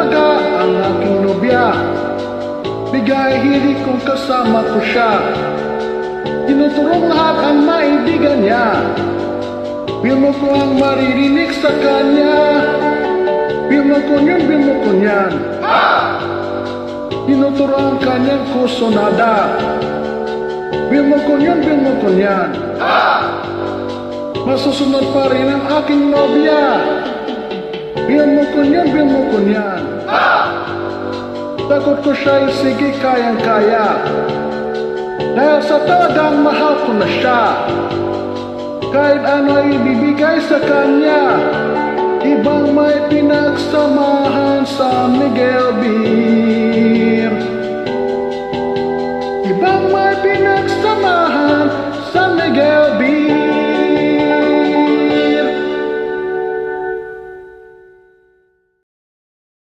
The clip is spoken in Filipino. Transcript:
talaga ang aking nobya. Bigay hilig kong kasama ko siya. Tinuturong lahat ang maibigan niya. Bilmo ko ang maririnig sa kanya. Bilmo ko niyan. Tinuturo ang kanyang kusonada. Bilmo ko niyan. Masusunod pa rin ang aking nobya. Bilmo ko niyan. Takot ko siya'y sige kayang-kaya. Dahil sa talagang mahal ko na siya. Kahit ano ay ibibigay sa kanya. Ibang may pinagsamahan sa Miguel Beer. Ibang may pinagsamahan sa Miguel Beer.